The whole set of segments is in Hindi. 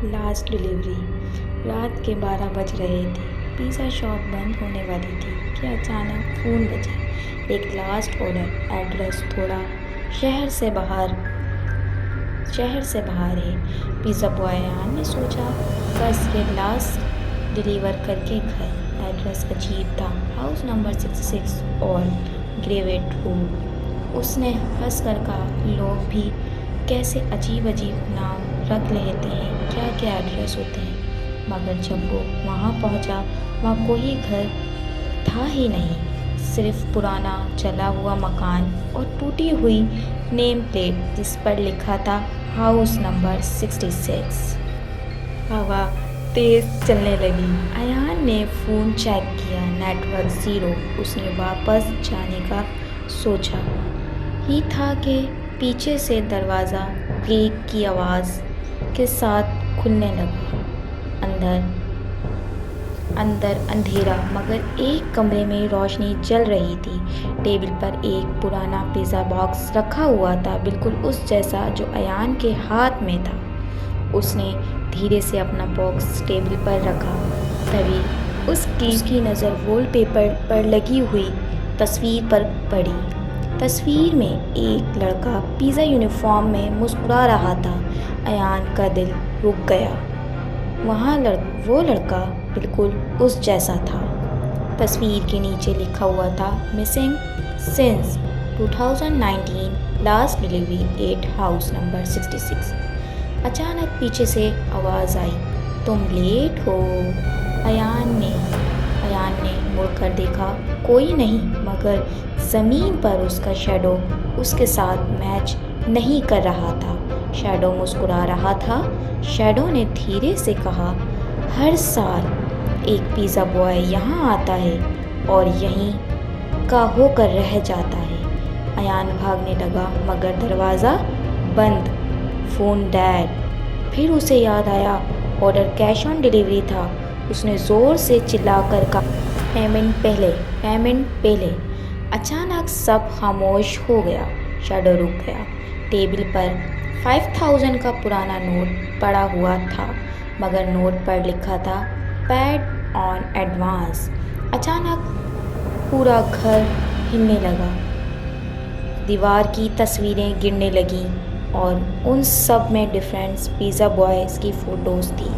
Last delivery. रात के 12 बज रहे थे। पिज़्ज़ा शॉप बंद होने वाली थी कि अचानक फ़ोन बजा। एक लास्ट ऑर्डर। एड्रेस थोड़ा शहर से बाहर है। पिज़्ज़ा बॉय अयान ने सोचा, बस ये लास्ट डिलीवर करके घर। एड्रेस अजीब था। हाउस नंबर 66 और ग्रेवेट रोड। उसने हंस कर कहा, लोग भी कैसे अजीब नाम रख लेते हैं, क्या क्या एड्रेस होते हैं। मगर जब वो वहाँ पहुँचा, वहाँ कोई घर था ही नहीं। सिर्फ पुराना जला हुआ मकान और टूटी हुई नेम प्लेट जिस पर लिखा था हाउस नंबर 66। हवा तेज चलने लगी। अयान ने फ़ोन चेक किया, नेटवर्क ज़ीरो। उसने वापस जाने का सोचा ही था कि पीछे से दरवाज़ा क्लिक की आवाज़ के साथ खुलने लगा। अंदर अंधेरा, मगर एक कमरे में रोशनी जल रही थी। टेबल पर एक पुराना पिज़्ज़ा बॉक्स रखा हुआ था, बिल्कुल उस जैसा जो अयान के हाथ में था। उसने धीरे से अपना बॉक्स टेबल पर रखा। तभी उसकी नज़र वॉलपेपर पर लगी हुई तस्वीर पर पड़ी। तस्वीर में एक लड़का पिज़्ज़ा यूनिफॉर्म में मुस्कुरा रहा था। अयान का दिल रुक गया। वो लड़का बिल्कुल उस जैसा था। तस्वीर के नीचे लिखा हुआ था, missing since 2019, last delivery at house number 66। अचानक पीछे से आवाज़ आई, तुम लेट हो। अयान ने मुड़कर देखा, कोई नहीं, मगर ज़मीन पर उसका शैडो उसके साथ मैच नहीं कर रहा था। शैडो मुस्कुरा रहा था। शैडो ने धीरे से कहा, हर साल एक पिज़्ज़ा बॉय यहाँ आता है और यहीं का होकर रह जाता है। अयान भागने लगा, मगर दरवाज़ा बंद। Phone dead. फिर उसे याद आया, ऑर्डर कैश ऑन डिलीवरी था। उसने ज़ोर से चिल्लाकर कहा, पेमेंट पहले। अचानक सब खामोश हो गया। शैडो रुक गया। टेबल पर 5000 का पुराना नोट पड़ा हुआ था, मगर नोट पर लिखा था, पेड ऑन एडवांस। अचानक पूरा घर हिलने लगा। दीवार की तस्वीरें गिरने लगीं और उन सब में डिफरेंट पिज़्ज़ा बॉयज़ की फ़ोटोज़ थी,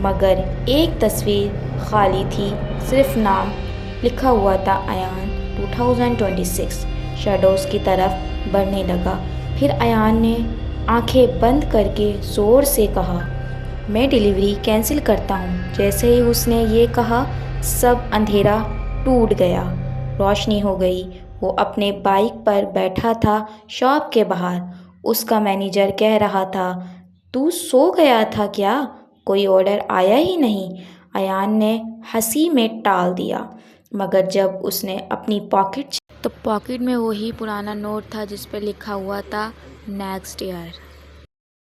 मगर एक तस्वीर खाली थी। सिर्फ नाम लिखा हुआ था, अयान 2026। शैडोज़ की तरफ बढ़ने लगा। फिर अयान ने आंखें बंद करके ज़ोर से कहा, मैं डिलीवरी कैंसिल करता हूँ। जैसे ही उसने ये कहा, सब अंधेरा टूट गया। रोशनी हो गई। वो अपने बाइक पर बैठा था शॉप के बाहर। उसका मैनेजर कह रहा था, तू सो गया था क्या? कोई ऑर्डर आया ही नहीं। अयान ने हंसी में टाल दिया, मगर जब उसने अपनी पॉकेट में वही पुराना नोट था जिस पर लिखा हुआ था, नेक्स्ट ईयर।